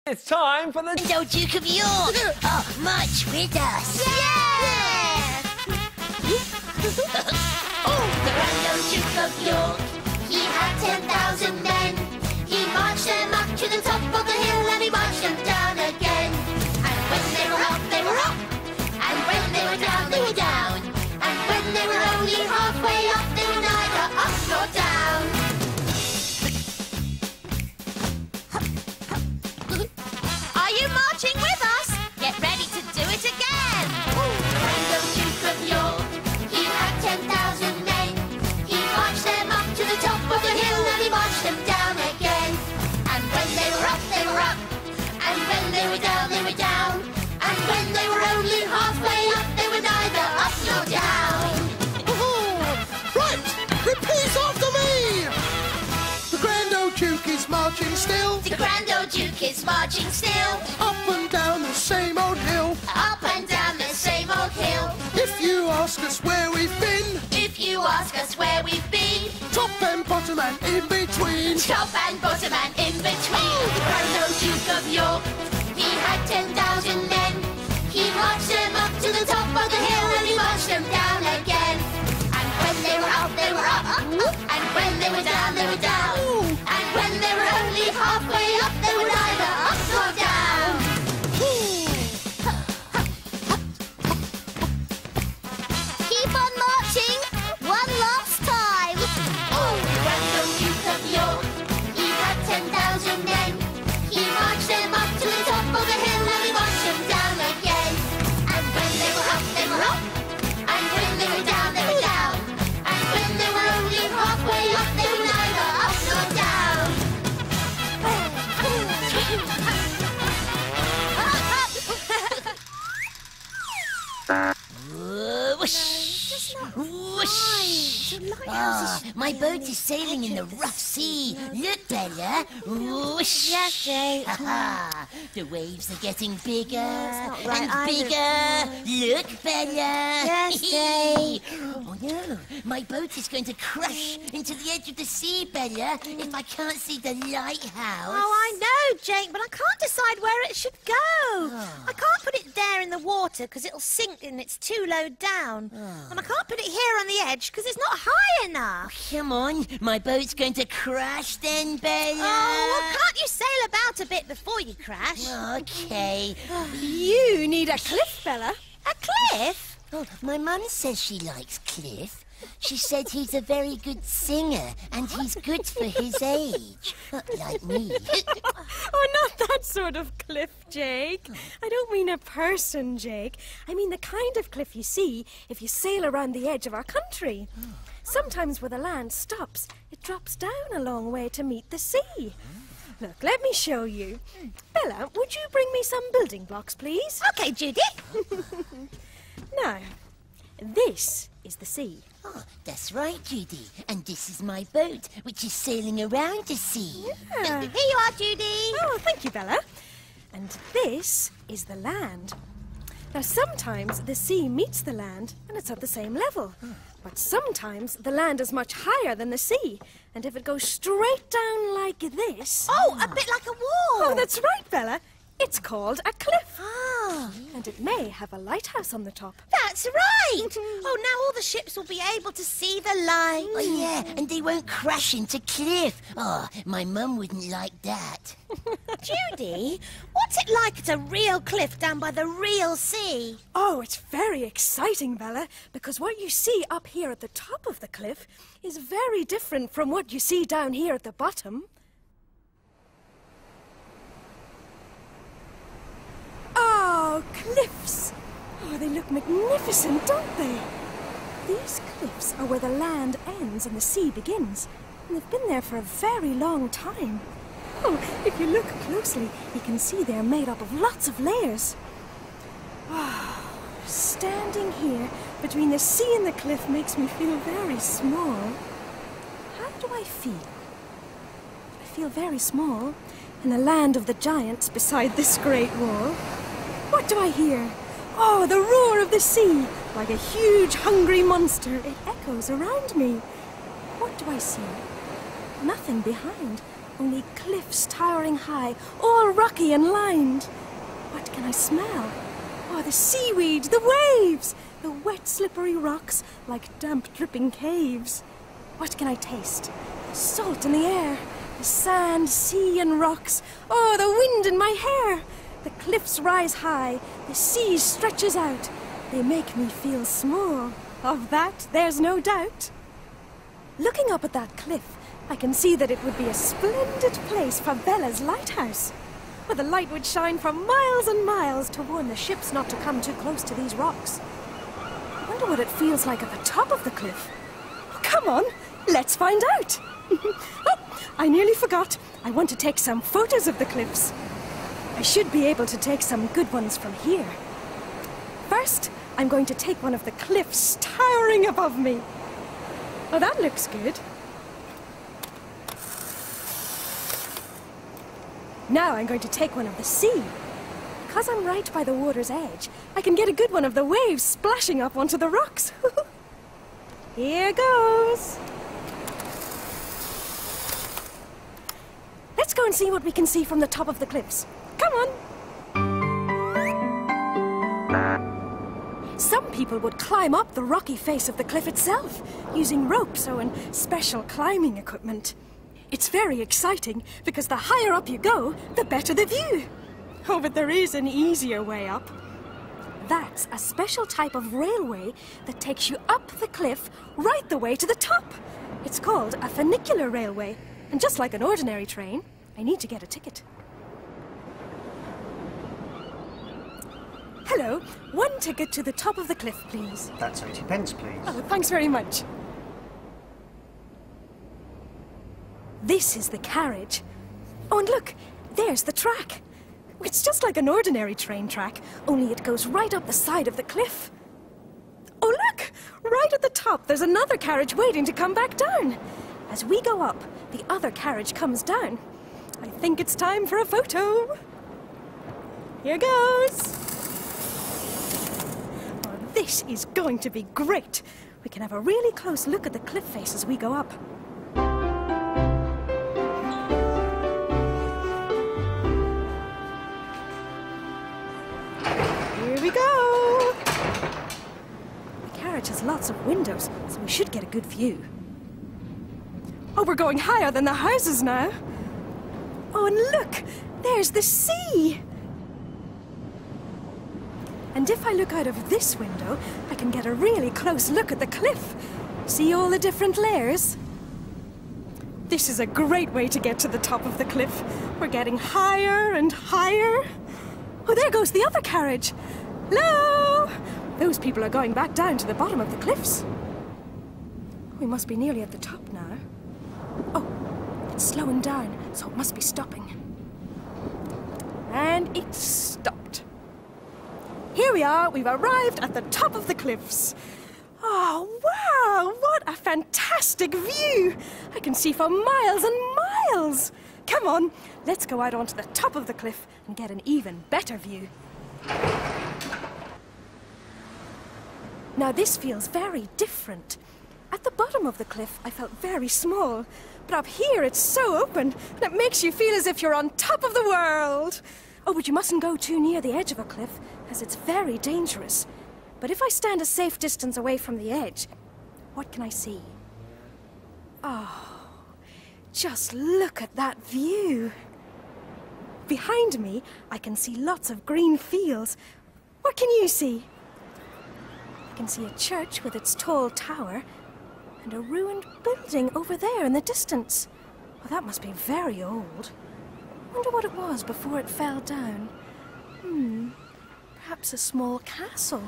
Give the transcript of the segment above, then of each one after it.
It's time for the Duke of York! Oh, march with us! Yeah! Oh, the Grand Duke of York, He had 10,000 men. He marched them up to the top of the hill and he marched them down again. And when they were up, they were up. And when they were down, they were down. And when they were only halfway up, they were neither up nor down. Are you marching with us? Get ready to do it again! The Grand Duke of York, he had 10,000 men. He marched them up to the top of the hill and he marched them down again. And when they were up, they were up. And when they were down, they were down. And when they were only halfway up, they were neither up nor down. Right, repeat after me! The Grand Old Duke is marching still. The Grand Old Duke is marching still. Up and down the same old hill. Up and down the same old hill. If you ask us where we've been, If you ask us where we've been, top and bottom and in between. top and bottom and in between. The Grand Old Duke of York, he had 10,000 men. He marched them up to the top of the hill and he marched them down again. And when they were up, they were up. And when they were down, they were down. And when they were only halfway up, they were neither up nor down. Keep on marching! One last time! Oh, the Grand Old Duke of York, he had 10,000 men. He marched them up to the top of the hill and he marched them down again. And when they were up, they were up. And when they were down, they were down. And when they were only halfway up, they were neither up nor down. Whoosh! Whoosh! Ah, my boat is sailing in the rough sea. Look, Bella. Whoosh! Yes, Jake. Ha-ha. The waves are getting bigger not right and either. bigger. Look, Bella. Yes, Jake. Oh no, my boat is going to crash into the edge of the sea, Bella, if I can't see the lighthouse. Oh, I know, Jake, but I can't decide where it should go. I can't put it there in the water because it'll sink and it's too low down. And I can't put it here on the edge because it's not high enough. Come on, my boat's going to crash then, Bella. Oh, well, can't you sail about a bit before you crash? Okay. You need a cliff, Bella. A cliff? Oh, my mum says she likes Cliff. She said he's a very good singer and he's good for his age. Like me. Oh, not that sort of cliff, Jake. I don't mean a person, Jake. I mean the kind of cliff you see if you sail around the edge of our country. Sometimes where the land stops, it drops down a long way to meet the sea. Look, let me show you. Bella, would you bring me some building blocks, please? Okay, Judy. Now, this is the sea. Oh, that's right, Judy. And this is my boat, which is sailing around the sea. Yeah. Here you are, Judy. Oh, thank you, Bella. And this is the land. Now, sometimes the sea meets the land and it's at the same level. But sometimes the land is much higher than the sea. And if it goes straight down like this... Oh, a bit like a wall. Oh, that's right, Bella. It's called a cliff. Ah, And it may have a lighthouse on the top. that's right. Oh, now all the ships will be able to see the light. Oh, yeah, and they won't crash into Cliff. Oh, my mum wouldn't like that. Judy, what's it like at a real cliff down by the real sea? Oh, it's very exciting, Bella, because what you see up here at the top of the cliff is very different from what you see down here at the bottom. Oh, cliffs! Oh, they look magnificent, don't they? These cliffs are where the land ends and the sea begins, and they've been there for a very long time. Oh, if you look closely, you can see they're made up of lots of layers. Oh, standing here between the sea and the cliff makes me feel very small. How do I feel? I feel very small in the land of the giants beside this great wall. What do I hear? Oh, the roar of the sea, like a huge hungry monster. It echoes around me. What do I see? Nothing behind. only cliffs towering high, all rocky and lined. What can I smell? Oh, the seaweed, the waves, the wet, slippery rocks like damp, dripping caves. What can I taste? The salt in the air, the sand, sea and rocks. Oh, the wind in my hair. The cliffs rise high, the sea stretches out. They make me feel small. Of that, there's no doubt. Looking up at that cliff, I can see that it would be a splendid place for Bella's lighthouse, where the light would shine for miles and miles to warn the ships not to come too close to these rocks. I wonder what it feels like at the top of the cliff. Oh, come on, let's find out. Oh, I nearly forgot. I want to take some photos of the cliffs. I should be able to take some good ones from here. First, I'm going to take one of the cliffs towering above me. Oh, that looks good. Now I'm going to take one of the sea. Because I'm right by the water's edge, I can get a good one of the waves splashing up onto the rocks. Here goes. Let's go and see what we can see from the top of the cliffs. Come on. Some people would climb up the rocky face of the cliff itself, using ropes or special climbing equipment. It's very exciting, because the higher up you go, the better the view. Oh, but there is an easier way up. That's a special type of railway that takes you up the cliff right the way to the top. It's called a funicular railway, and just like an ordinary train, I need to get a ticket. Hello, one ticket to the top of the cliff, please. That's 80 pence, please. Oh, thanks very much. This is the carriage. Oh, and look, there's the track. It's just like an ordinary train track, only it goes right up the side of the cliff. Oh, look! Right at the top, there's another carriage waiting to come back down. As we go up, the other carriage comes down. I think it's time for a photo. Here goes. Oh, this is going to be great. We can have a really close look at the cliff face as we go up. Here we go! The carriage has lots of windows, so we should get a good view. Oh, we're going higher than the houses now. Oh, and look! There's the sea! And if I look out of this window, I can get a really close look at the cliff. See all the different layers? This is a great way to get to the top of the cliff. We're getting higher and higher. Oh, there goes the other carriage. Hello! Those people are going back down to the bottom of the cliffs. We must be nearly at the top now. Oh, it's slowing down, so it must be stopping. And it's stopped. Here we are, we've arrived at the top of the cliffs. Oh, wow, what a fantastic view! I can see for miles and miles. Come on, let's go out onto the top of the cliff and get an even better view. Now this feels very different. At the bottom of the cliff, I felt very small. But up here, it's so open, and it makes you feel as if you're on top of the world. Oh, but you mustn't go too near the edge of a cliff, as it's very dangerous. But if I stand a safe distance away from the edge, what can I see? Oh, just look at that view. Behind me, I can see lots of green fields. What can you see? I can see a church with its tall tower, and a ruined building over there in the distance. Well, that must be very old. Wonder what it was before it fell down. Perhaps a small castle.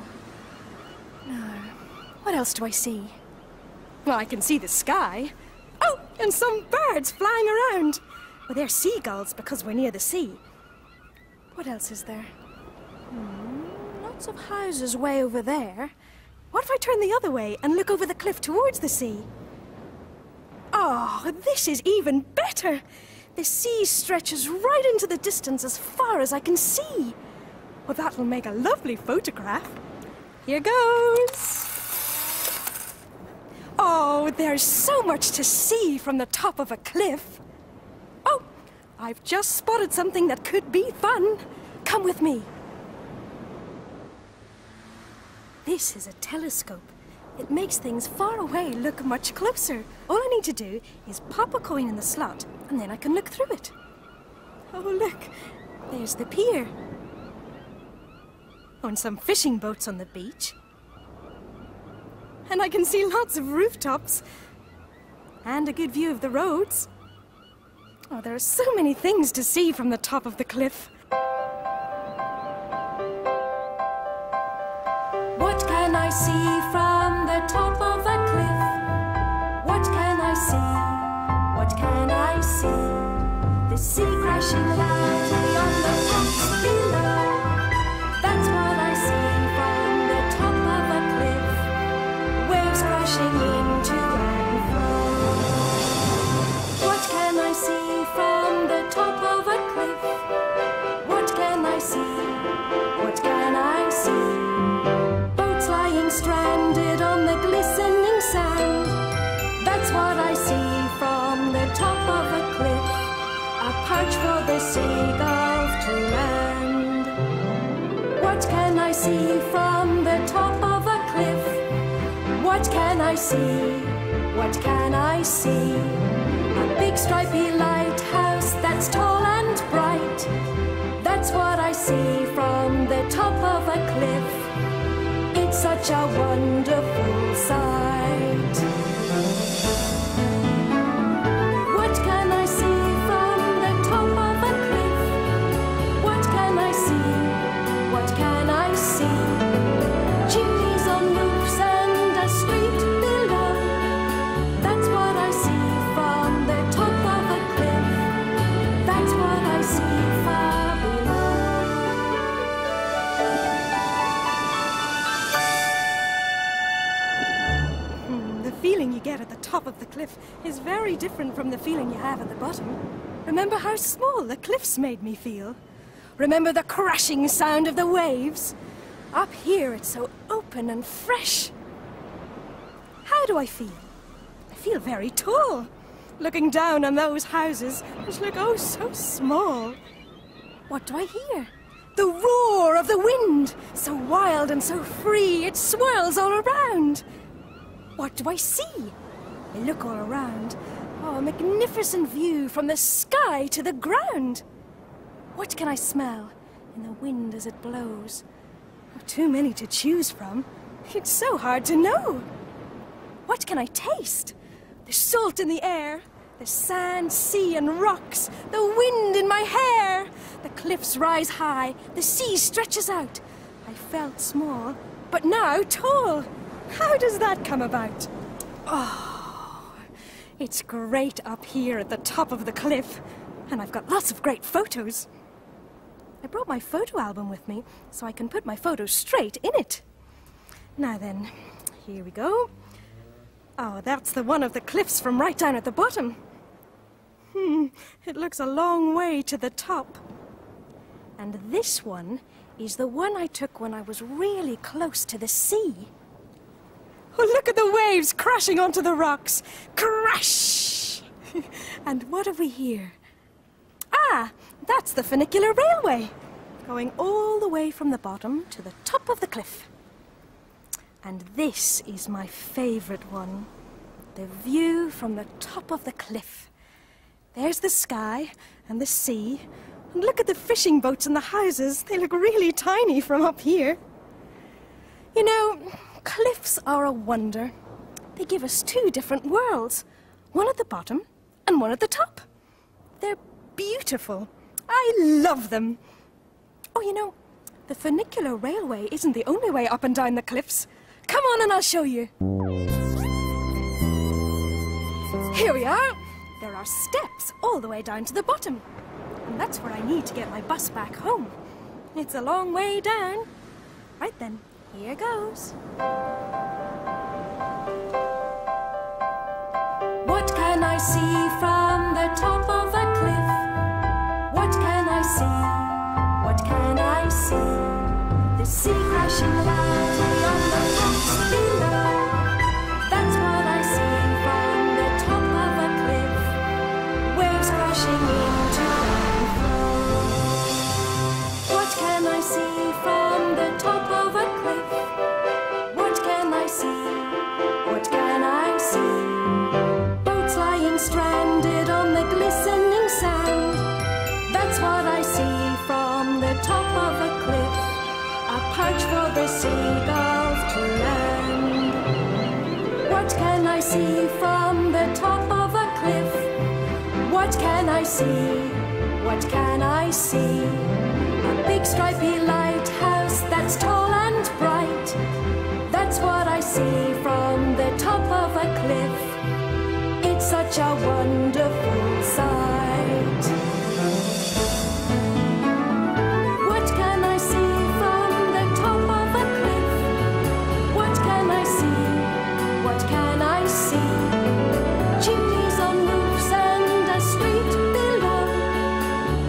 No. What else do I see? Well, I can see the sky. Oh, and some birds flying around. Well, they're seagulls because we're near the sea. What else is there? Lots of houses way over there. What if I turn the other way and look over the cliff towards the sea? Oh, this is even better. The sea stretches right into the distance as far as I can see. Well, that'll make a lovely photograph. Here goes. Oh, there's so much to see from the top of a cliff. Oh, I've just spotted something that could be fun. Come with me. This is a telescope. It makes things far away look much closer. All I need to do is pop a coin in the slot, and then I can look through it. Oh, look. There's the pier. Oh, and some fishing boats on the beach. And I can see lots of rooftops. And a good view of the roads. Oh, there are so many things to see from the top of the cliff. What can I see from the top of a cliff? What can I see? What can I see? The sea crashing loudly on the rocks below. That's what I see from the top of a cliff. Waves crashing into and flow. What can I see from the top of a cliff? What can I see? What can I see? Boats lying stranded on the glistening sand. That's what I see from the top of a cliff. A perch for the seagulls to land. What can I see from the top of a cliff? What can I see? What can I see? A big stripy lighthouse that's tall and bright. That's what I see from the top of a cliff. It's such a wonderful sight. What can I see from the top of a cliff? What can I see? What can I see? Chimneys on roofs and a street below. That's what I see from the top of a cliff. That's what I see far below. The feeling you get at the top of the cliff is very different from the feeling you have at the bottom. Remember how small the cliffs made me feel? Remember the crashing sound of the waves? Up here it's so open and fresh. How do I feel? I feel very tall, looking down on those houses, which look oh so small. What do I hear? The roar of the wind, so wild and so free, it swirls all around. What do I see? I look all around. Oh, a magnificent view from the sky to the ground. What can I smell in the wind as it blows? Oh, too many to choose from. It's so hard to know. What can I taste? There's salt in the air. There's sand, sea and rocks. The wind in my hair. The cliffs rise high. The sea stretches out. I felt small, but now tall. How does that come about? Oh, it's great up here at the top of the cliff. And I've got lots of great photos. I brought my photo album with me so I can put my photos straight in it. Now then, here we go. Oh, that's the one of the cliffs from right down at the bottom. It looks a long way to the top. And this one is the one I took when I was really close to the sea. Oh, look at the waves crashing onto the rocks. Crash! And what have we here? Ah, that's the funicular railway, going all the way from the bottom to the top of the cliff. And this is my favorite one, the view from the top of the cliff. There's the sky and the sea, and look at the fishing boats and the houses. They look really tiny from up here. You know, cliffs are a wonder. They give us two different worlds, one at the bottom and one at the top. They're beautiful. I love them. Oh, you know, the funicular railway isn't the only way up and down the cliffs. Come on and I'll show you. Here we are. There are steps all the way down to the bottom. And that's where I need to get my bus back home. It's a long way down. Right then, here goes. What can I see from the top of a cliff? What can I see? What can I see? The sea crashing loudly on the rocks below. That's what I see from the top of a cliff. Waves crashing into I see from the top of a cliff? What can I see? What can I see? Boats lying stranded on the glistening sand. That's what I see from the top of a cliff. A perch for the seagulls to land. What can I see from the top of a cliff? What can I see? What can I see? A big stripy lighthouse that's tall and bright. That's what I see from the top of a cliff. It's such a wonderful sight. What can I see from the top of a cliff? What can I see? What can I see? Chimneys on roofs and a street below.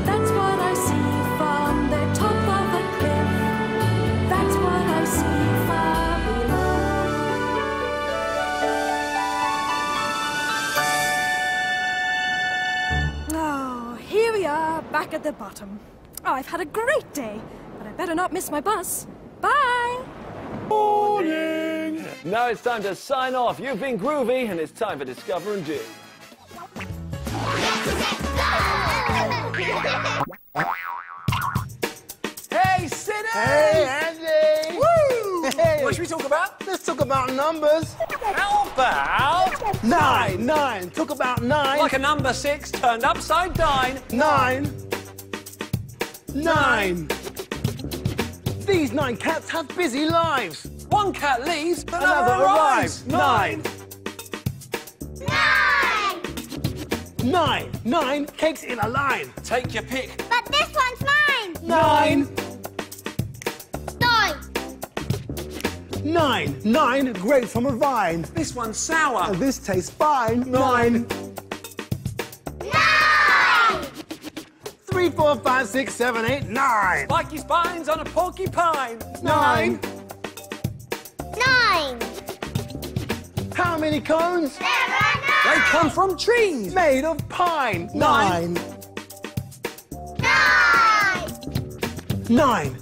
That's what I see from the top of a cliff. That's what I see far below. Oh, here we are, back at the bottom. Oh, I've had a great day, but I better not miss my bus. Bye! Morning! Now it's time to sign off. You've been groovy, and it's time for Discover and Do. Hey, Sidney! Hey, Andy! Woo! Hey. What should we talk about? Let's talk about numbers. How about 9. Talk about 9. like a number 6 turned upside down? 9. These 9 cats have busy lives. One cat leaves, Another arrives. 9. 9 cakes in a line. Take your pick. But this one's mine. 9. 9. 9 grapes from a vine. This one's sour. This tastes fine. 9. 3, 4, 5, 6, 7, 8, 9. Spiky spines on a porcupine. 9. 9. How many cones? There are They 9. come from trees. Made of pine. 9. 9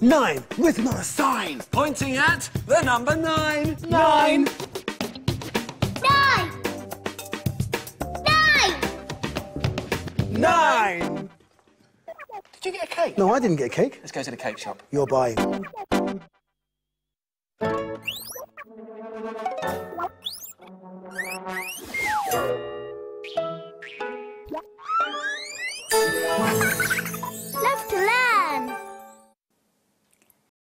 written on a sign. Pointing at the number 9. 9. 9. 9. Did you get a cake? No, I didn't get a cake. Let's go to the cake shop. You're buying.